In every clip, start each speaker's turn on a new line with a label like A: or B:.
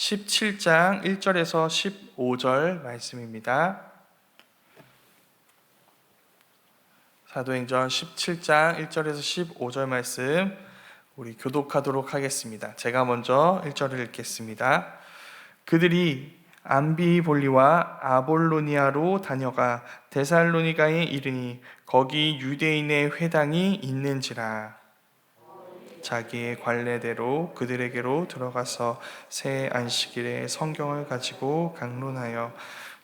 A: 17장 1절에서 15절 말씀입니다. 사도행전 17장 1절에서 15절 말씀 우리 교독하도록 하겠습니다. 제가 먼저 1절을 읽겠습니다. 그들이 암비볼리와 아볼로니아로 다녀가 데살로니가에 이르니 거기 유대인의 회당이 있는지라. 자기의 관례대로 그들에게로 들어가서 새 안식일에 성경을 가지고 강론하여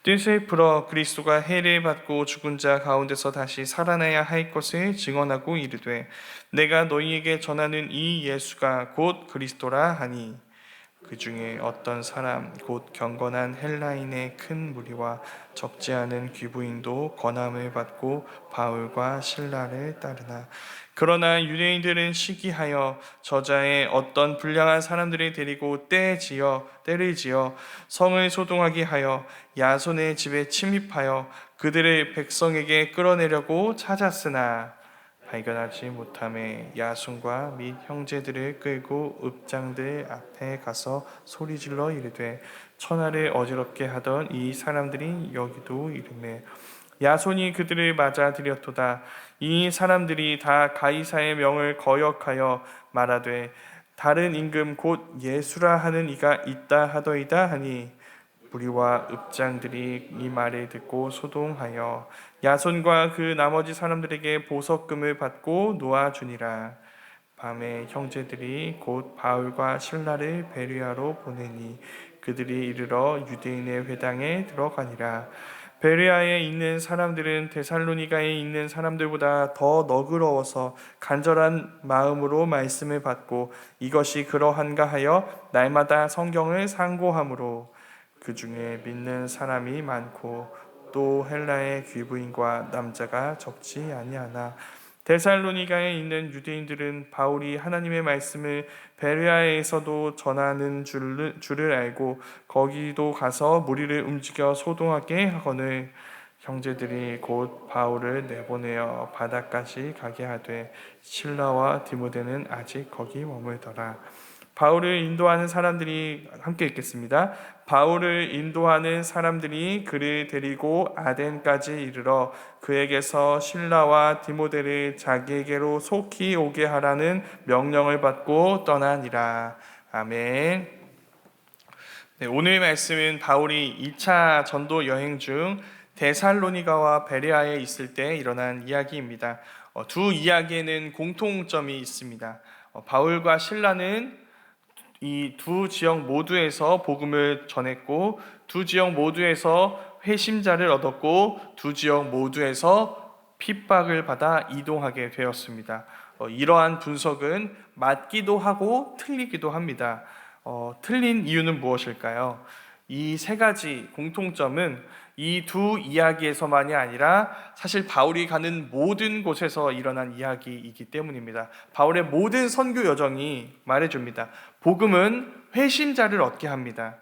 A: 뜻을 풀어 그리스도가 해를 받고 죽은 자 가운데서 다시 살아나야 할 것을 증언하고 이르되 내가 너희에게 전하는 이 예수가 곧 그리스도라 하니 그 중에 어떤 사람 곧 경건한 헬라인의 큰 무리와 적지 않은 귀부인도 권함을 받고 바울과 실라를 따르나 그러나 유대인들은 시기하여 저자의 어떤 불량한 사람들을 데리고 때를 지어 성을 소동하게 하여 야손의 집에 침입하여 그들을 백성에게 끌어내려고 찾았으나 발견하지 못함에 야손과 및 형제들을 끌고 읍장들 앞에 가서 소리질러 이르되 천하를 어지럽게 하던 이 사람들이 여기도 이르매 야손이 그들을 맞아들였도다. 이 사람들이 다 가이사의 명을 거역하여 말하되 다른 임금 곧 예수라 하는 이가 있다 하더이다 하니 무리와 읍장들이 이 말을 듣고 소동하여 야손과 그 나머지 사람들에게 보석금을 받고 놓아주니라. 밤에 형제들이 곧 바울과 실라를 베르야로 보내니 그들이 이르러 유대인의 회당에 들어가니라. 베르야에 있는 사람들은 데살로니가에 있는 사람들보다 더 너그러워서 간절한 마음으로 말씀을 받고 이것이 그러한가 하여 날마다 성경을 상고하므로 그 중에 믿는 사람이 많고 또 헬라의 귀부인과 남자가 적지 아니하나 데살로니가에 있는 유대인들은 바울이 하나님의 말씀을 베레아에서도 전하는 줄을 알고 거기도 가서 무리를 움직여 소동하게 하거늘 형제들이 곧 바울을 내보내어 바다까지 가게 하되 실라와 디모데는 아직 거기 머물더라. 바울을 인도하는 사람들이 함께 읽겠습니다. 바울을 인도하는 사람들이 그를 데리고 아덴까지 이르러 그에게서 실라와 디모데를 자기에게로 속히 오게 하라는 명령을 받고 떠나니라. 아멘. 네, 오늘 말씀은 바울이 2차 전도 여행 중 데살로니가와 베레아에 있을 때 일어난 이야기입니다. 두 이야기에는 공통점이 있습니다. 바울과 실라는 이 두 지역 모두에서 복음을 전했고 두 지역 모두에서 회심자를 얻었고 두 지역 모두에서 핍박을 받아 이동하게 되었습니다. 이러한 분석은 맞기도 하고 틀리기도 합니다. 틀린 이유는 무엇일까요? 이 세 가지 공통점은 이 두 이야기에서만이 아니라 사실 바울이 가는 모든 곳에서 일어난 이야기이기 때문입니다. 바울의 모든 선교 여정이 말해줍니다. 복음은 회심자를 얻게 합니다.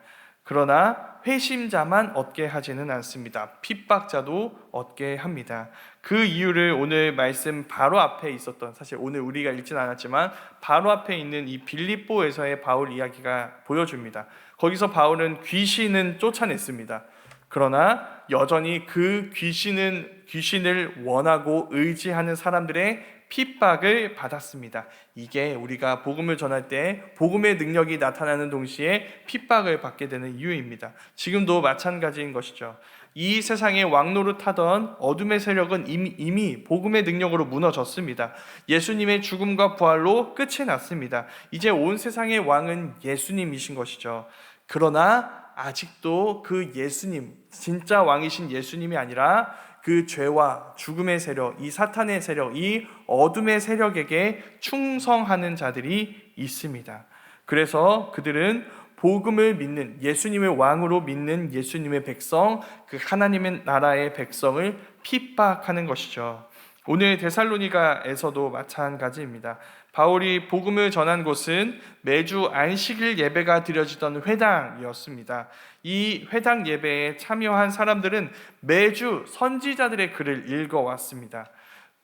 A: 그러나 회심자만 얻게 하지는 않습니다. 핍박자도 얻게 합니다. 그 이유를 오늘 말씀 바로 앞에 있었던, 사실 오늘 우리가 읽진 않았지만 바로 앞에 있는 이 빌립보에서의 바울 이야기가 보여줍니다. 거기서 바울은 귀신은 쫓아냈습니다. 그러나 여전히 그 귀신을 원하고 의지하는 사람들의 핍박을 받았습니다. 이게 우리가 복음을 전할 때 복음의 능력이 나타나는 동시에 핍박을 받게 되는 이유입니다. 지금도 마찬가지인 것이죠. 이 세상에 왕노릇하던 어둠의 세력은 이미 복음의 능력으로 무너졌습니다. 예수님의 죽음과 부활로 끝이 났습니다. 이제 온 세상의 왕은 예수님이신 것이죠. 그러나 아직도 그 예수님, 진짜 왕이신 예수님이 아니라 그 죄와 죽음의 세력, 이 사탄의 세력, 이 어둠의 세력에게 충성하는 자들이 있습니다. 그래서 그들은 복음을 믿는, 예수님을 왕으로 믿는 예수님의 백성, 그 하나님의 나라의 백성을 핍박하는 것이죠. 오늘 데살로니가에서도 마찬가지입니다. 바울이 복음을 전한 곳은 매주 안식일 예배가 드려지던 회당이었습니다. 이 회당 예배에 참여한 사람들은 매주 선지자들의 글을 읽어왔습니다.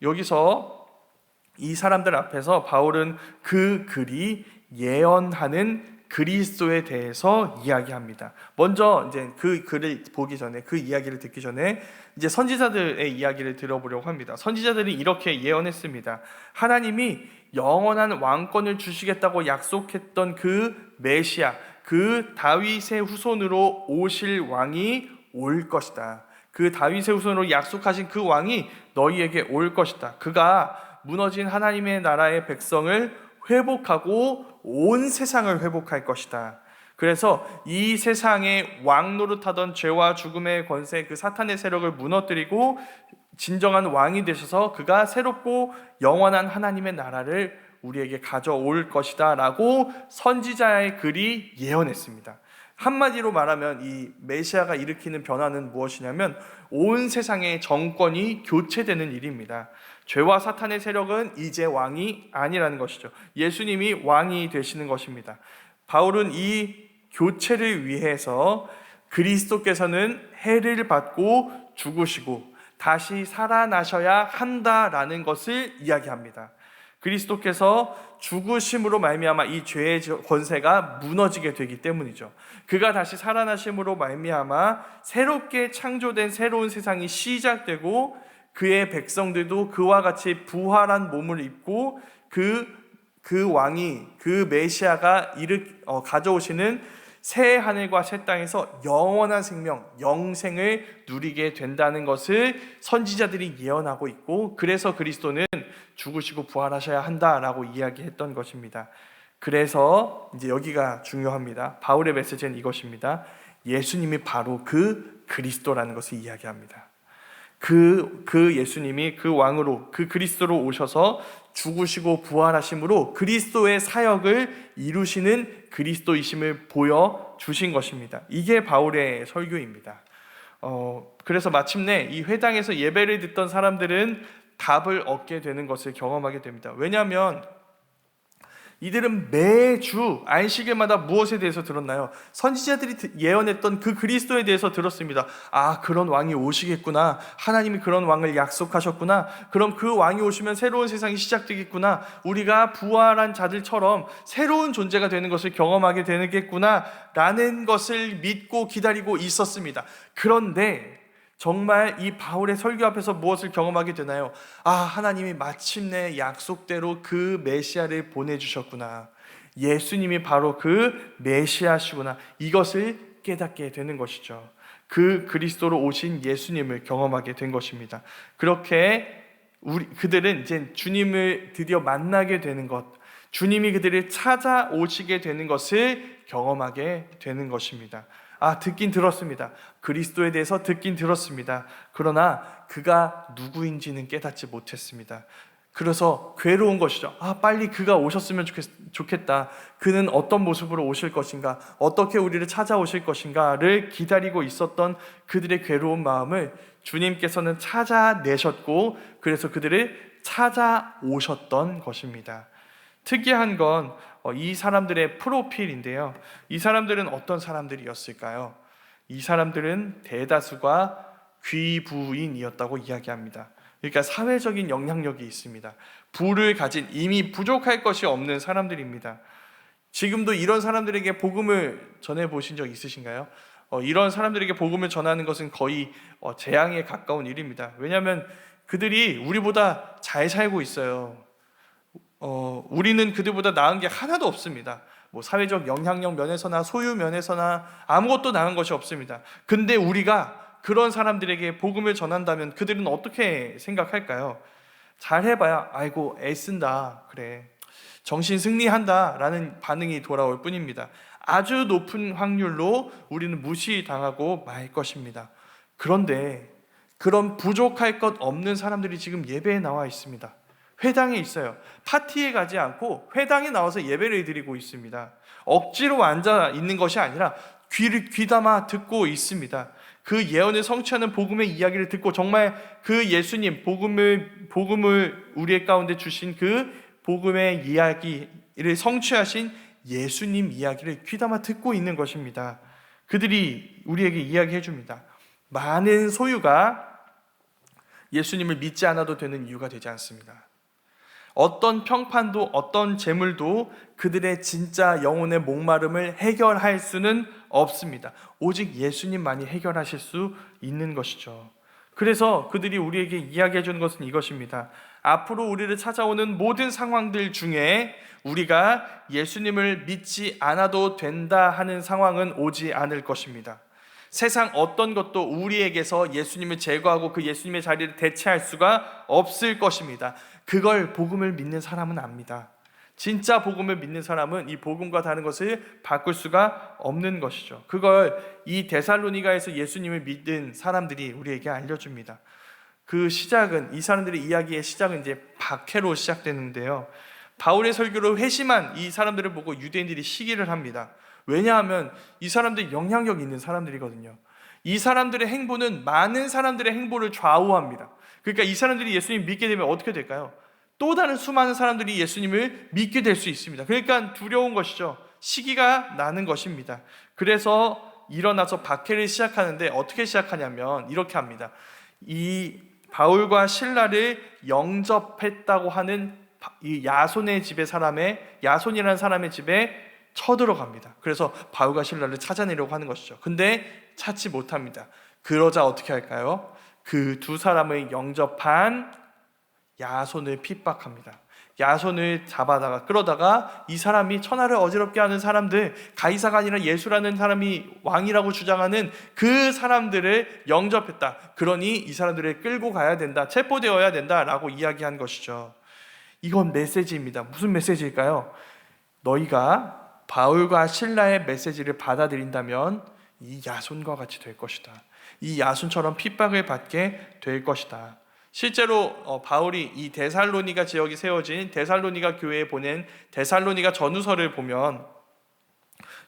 A: 여기서 이 사람들 앞에서 바울은 그 글이 예언하는 그리스도에 대해서 이야기합니다. 먼저 이제 그 글을 보기 전에, 그 이야기를 듣기 전에 이제 선지자들의 이야기를 들어보려고 합니다. 선지자들이 이렇게 예언했습니다. 하나님이 영원한 왕권을 주시겠다고 약속했던 그 메시아, 그 다윗의 후손으로 오실 왕이 올 것이다. 그 다윗의 후손으로 약속하신 그 왕이 너희에게 올 것이다. 그가 무너진 하나님의 나라의 백성을 회복하고 온 세상을 회복할 것이다. 그래서 이 세상에 왕 노릇하던 죄와 죽음의 권세, 그 사탄의 세력을 무너뜨리고 진정한 왕이 되셔서 그가 새롭고 영원한 하나님의 나라를 우리에게 가져올 것이다 라고 선지자의 글이 예언했습니다. 한마디로 말하면 이 메시아가 일으키는 변화는 무엇이냐면 온 세상의 정권이 교체되는 일입니다. 죄와 사탄의 세력은 이제 왕이 아니라는 것이죠. 예수님이 왕이 되시는 것입니다. 바울은 이 교체를 위해서 그리스도께서는 해를 받고 죽으시고 다시 살아나셔야 한다라는 것을 이야기합니다. 그리스도께서 죽으심으로 말미암아 이 죄의 권세가 무너지게 되기 때문이죠. 그가 다시 살아나심으로 말미암아 새롭게 창조된 새로운 세상이 시작되고 그의 백성들도 그와 같이 부활한 몸을 입고 그 왕이, 그 메시아가 가져오시는 새 하늘과 새 땅에서 영원한 생명, 영생을 누리게 된다는 것을 선지자들이 예언하고 있고, 그래서 그리스도는 죽으시고 부활하셔야 한다라고 이야기했던 것입니다. 그래서 이제 여기가 중요합니다. 바울의 메시지는 이것입니다. 예수님이 바로 그 그리스도라는 것을 이야기합니다. 그 예수님이 그 왕으로, 그 그리스도로 오셔서 죽으시고 부활하심으로 그리스도의 사역을 이루시는 그리스도이심을 보여주신 것입니다. 이게 바울의 설교입니다. 그래서 마침내 이 회당에서 예배를 듣던 사람들은 답을 얻게 되는 것을 경험하게 됩니다. 왜냐하면 이들은 매주 안식일마다 무엇에 대해서 들었나요? 선지자들이 예언했던 그 그리스도에 대해서 들었습니다. 아, 그런 왕이 오시겠구나. 하나님이 그런 왕을 약속하셨구나. 그럼 그 왕이 오시면 새로운 세상이 시작되겠구나. 우리가 부활한 자들처럼 새로운 존재가 되는 것을 경험하게 되겠구나 라는 것을 믿고 기다리고 있었습니다. 그런데 정말 이 바울의 설교 앞에서 무엇을 경험하게 되나요? 아, 하나님이 마침내 약속대로 그 메시아를 보내주셨구나. 예수님이 바로 그 메시아시구나. 이것을 깨닫게 되는 것이죠. 그 그리스도로 오신 예수님을 경험하게 된 것입니다. 그렇게 그들은 이제 주님을 드디어 만나게 되는 것, 주님이 그들을 찾아오시게 되는 것을 경험하게 되는 것입니다. 아, 듣긴 들었습니다. 그리스도에 대해서 듣긴 들었습니다. 그러나 그가 누구인지는 깨닫지 못했습니다. 그래서 괴로운 것이죠. 아, 빨리 그가 오셨으면 좋겠다. 그는 어떤 모습으로 오실 것인가, 어떻게 우리를 찾아오실 것인가를 기다리고 있었던 그들의 괴로운 마음을 주님께서는 찾아내셨고, 그래서 그들을 찾아오셨던 것입니다. 특이한 건 이 사람들의 프로필인데요. 이 사람들은 어떤 사람들이었을까요? 이 사람들은 대다수가 귀부인이었다고 이야기합니다. 그러니까 사회적인 영향력이 있습니다. 부를 가진, 이미 부족할 것이 없는 사람들입니다. 지금도 이런 사람들에게 복음을 전해보신 적 있으신가요? 이런 사람들에게 복음을 전하는 것은 거의 재앙에 가까운 일입니다. 왜냐하면 그들이 우리보다 잘 살고 있어요. 우리는 그들보다 나은 게 하나도 없습니다. 뭐 사회적 영향력 면에서나 소유 면에서나 아무것도 나은 것이 없습니다. 근데 우리가 그런 사람들에게 복음을 전한다면 그들은 어떻게 생각할까요? 잘 해봐야 아이고 애쓴다, 그래, 정신 승리한다 라는 반응이 돌아올 뿐입니다. 아주 높은 확률로 우리는 무시당하고 말 것입니다. 그런데 그런 부족할 것 없는 사람들이 지금 예배에 나와 있습니다. 회당에 있어요. 파티에 가지 않고 회당에 나와서 예배를 드리고 있습니다. 억지로 앉아 있는 것이 아니라 귀담아 듣고 있습니다. 그 예언을 성취하는 복음의 이야기를 듣고 정말 그 예수님, 복음을 우리 가운데 주신 그 복음의 이야기를 성취하신 예수님 이야기를 귀담아 듣고 있는 것입니다. 그들이 우리에게 이야기해 줍니다. 많은 소유가 예수님을 믿지 않아도 되는 이유가 되지 않습니다. 어떤 평판도 어떤 재물도 그들의 진짜 영혼의 목마름을 해결할 수는 없습니다. 오직 예수님만이 해결하실 수 있는 것이죠. 그래서 그들이 우리에게 이야기해 주는 것은 이것입니다. 앞으로 우리를 찾아오는 모든 상황들 중에 우리가 예수님을 믿지 않아도 된다 하는 상황은 오지 않을 것입니다. 세상 어떤 것도 우리에게서 예수님을 제거하고 그 예수님의 자리를 대체할 수가 없을 것입니다. 그걸 복음을 믿는 사람은 압니다. 진짜 복음을 믿는 사람은 이 복음과 다른 것을 바꿀 수가 없는 것이죠. 그걸 이 데살로니가에서 예수님을 믿은 사람들이 우리에게 알려줍니다. 그 시작은, 이 사람들의 이야기의 시작은 이제 박해로 시작되는데요. 바울의 설교로 회심한 이 사람들을 보고 유대인들이 시기를 합니다. 왜냐하면 이 사람들이 영향력 있는 사람들이거든요. 이 사람들의 행보는 많은 사람들의 행보를 좌우합니다. 그러니까 이 사람들이 예수님 믿게 되면 어떻게 될까요? 또 다른 수많은 사람들이 예수님을 믿게 될 수 있습니다. 그러니까 두려운 것이죠. 시기가 나는 것입니다. 그래서 일어나서 박해를 시작하는데 어떻게 시작하냐면 이렇게 합니다. 이 바울과 실라를 영접했다고 하는 이 야손의 집의 야손이라는 사람의 집에 쳐들어갑니다. 그래서 바울과 실라를 찾아내려고 하는 것이죠. 근데 찾지 못합니다. 그러자 어떻게 할까요? 그 두 사람을 영접한 야손을 핍박합니다. 야손을 잡아다가 끌어다가 이 사람이 천하를 어지럽게 하는 사람들, 가이사가 아니라 예수라는 사람이 왕이라고 주장하는 그 사람들을 영접했다. 그러니 이 사람들을 끌고 가야 된다, 체포되어야 된다라고 이야기한 것이죠. 이건 메시지입니다. 무슨 메시지일까요? 너희가 바울과 실라의 메시지를 받아들인다면 이 야손과 같이 될 것이다. 이 야손처럼 핍박을 받게 될 것이다. 실제로 바울이 이 데살로니가 지역이 세워진 데살로니가 교회에 보낸 데살로니가 전후서를 보면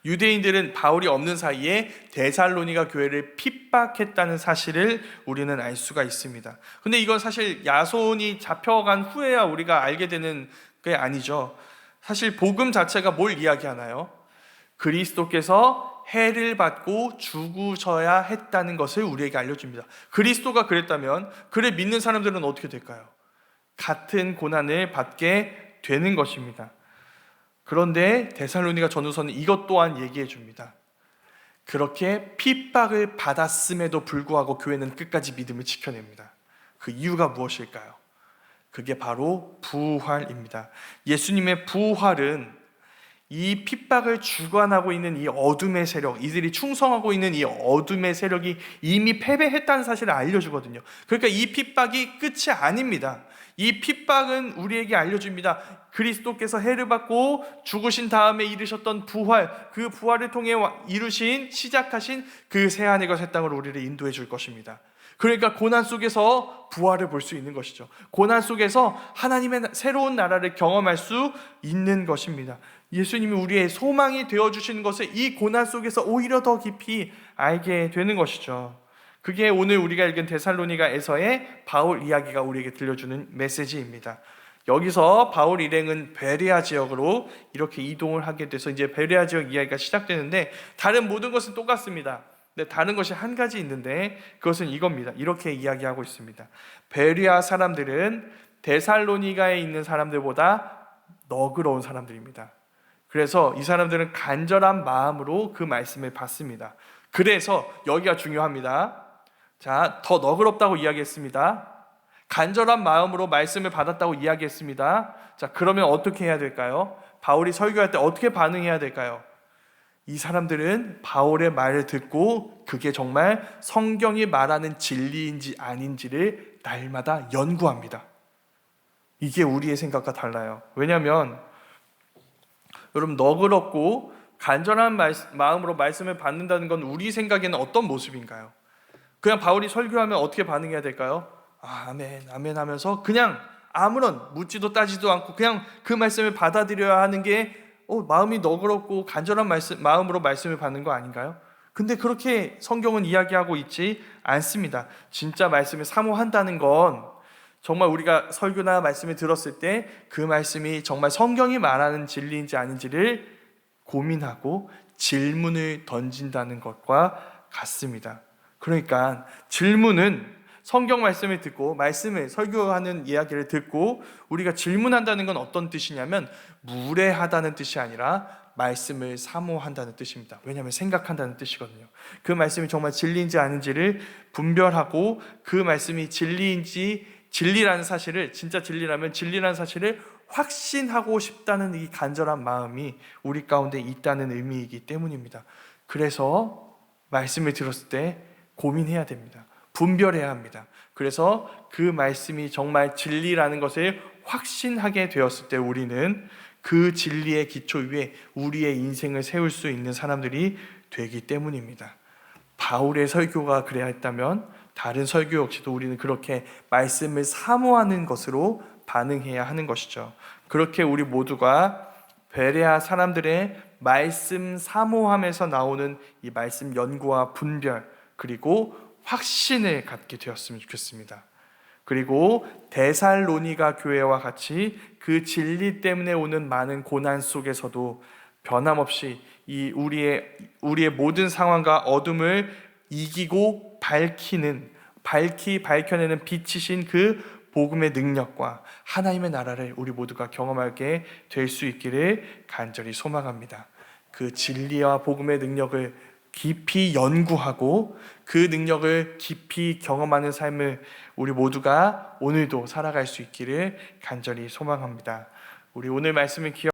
A: 유대인들은 바울이 없는 사이에 데살로니가 교회를 핍박했다는 사실을 우리는 알 수가 있습니다. 근데 이건 사실 야손이 잡혀간 후에야 우리가 알게 되는 게 아니죠. 사실 복음 자체가 뭘 이야기하나요? 그리스도께서 해를 받고 죽으셔야 했다는 것을 우리에게 알려줍니다. 그리스도가 그랬다면 그를 믿는 사람들은 어떻게 될까요? 같은 고난을 받게 되는 것입니다. 그런데 데살로니가 전후서는 이것 또한 얘기해 줍니다. 그렇게 핍박을 받았음에도 불구하고 교회는 끝까지 믿음을 지켜냅니다. 그 이유가 무엇일까요? 그게 바로 부활입니다. 예수님의 부활은 이 핍박을 주관하고 있는 이 어둠의 세력, 이들이 충성하고 있는 이 어둠의 세력이 이미 패배했다는 사실을 알려주거든요. 그러니까 이 핍박이 끝이 아닙니다. 이 핍박은 우리에게 알려줍니다. 그리스도께서 해를 받고 죽으신 다음에 이루셨던 부활, 그 부활을 통해 시작하신 그 새하늘과 새 땅으로 우리를 인도해 줄 것입니다. 그러니까 고난 속에서 부활을 볼 수 있는 것이죠. 고난 속에서 하나님의 새로운 나라를 경험할 수 있는 것입니다. 예수님이 우리의 소망이 되어주시는 것을 이 고난 속에서 오히려 더 깊이 알게 되는 것이죠. 그게 오늘 우리가 읽은 데살로니가에서의 바울 이야기가 우리에게 들려주는 메시지입니다. 여기서 바울 일행은 베레아 지역으로 이렇게 이동을 하게 돼서 이제 베레아 지역 이야기가 시작되는데 다른 모든 것은 똑같습니다. 근데 다른 것이 한 가지 있는데 그것은 이겁니다. 이렇게 이야기하고 있습니다. 베레아 사람들은 데살로니가에 있는 사람들보다 너그러운 사람들입니다. 그래서 이 사람들은 간절한 마음으로 그 말씀을 받습니다. 그래서 여기가 중요합니다. 자, 더 너그럽다고 이야기했습니다. 간절한 마음으로 말씀을 받았다고 이야기했습니다. 자, 그러면 어떻게 해야 될까요? 바울이 설교할 때 어떻게 반응해야 될까요? 이 사람들은 바울의 말을 듣고 그게 정말 성경이 말하는 진리인지 아닌지를 날마다 연구합니다. 이게 우리의 생각과 달라요. 왜냐하면 여러분, 너그럽고 간절한 마음으로 말씀을 받는다는 건 우리 생각에는 어떤 모습인가요? 그냥 바울이 설교하면 어떻게 반응해야 될까요? 아멘, 아멘 하면서 그냥 아무런 묻지도 따지도 않고 그냥 그 말씀을 받아들여야 하는 게 마음이 너그럽고 간절한 마음으로 말씀을 받는 거 아닌가요? 근데 그렇게 성경은 이야기하고 있지 않습니다. 진짜 말씀을 사모한다는 건 정말 우리가 설교나 말씀을 들었을 때 그 말씀이 정말 성경이 말하는 진리인지 아닌지를 고민하고 질문을 던진다는 것과 같습니다. 그러니까 질문은 성경 말씀을 듣고 말씀을 설교하는 이야기를 듣고 우리가 질문한다는 건 어떤 뜻이냐면 무례하다는 뜻이 아니라 말씀을 사모한다는 뜻입니다. 왜냐하면 생각한다는 뜻이거든요. 그 말씀이 정말 진리인지 아닌지를 분별하고 그 말씀이 진리인지 진리라는 사실을 진짜 진리라면 진리라는 사실을 확신하고 싶다는 이 간절한 마음이 우리 가운데 있다는 의미이기 때문입니다. 그래서 말씀을 들었을 때 고민해야 됩니다. 분별해야 합니다. 그래서 그 말씀이 정말 진리라는 것을 확신하게 되었을 때 우리는 그 진리의 기초 위에 우리의 인생을 세울 수 있는 사람들이 되기 때문입니다. 바울의 설교가 그래야 했다면 다른 설교 역시도 우리는 그렇게 말씀을 사모하는 것으로 반응해야 하는 것이죠. 그렇게 우리 모두가 베레아 사람들의 말씀 사모함에서 나오는 이 말씀 연구와 분별 그리고 확신을 갖게 되었으면 좋겠습니다. 그리고 데살로니가 교회와 같이 그 진리 때문에 오는 많은 고난 속에서도 변함없이 이 우리의 모든 상황과 어둠을 이기고 밝혀내는 빛이신 그 복음의 능력과 하나님의 나라를 우리 모두가 경험하게 될 수 있기를 간절히 소망합니다. 그 진리와 복음의 능력을 깊이 연구하고 그 능력을 깊이 경험하는 삶을 우리 모두가 오늘도 살아갈 수 있기를 간절히 소망합니다. 우리 오늘 말씀을 기억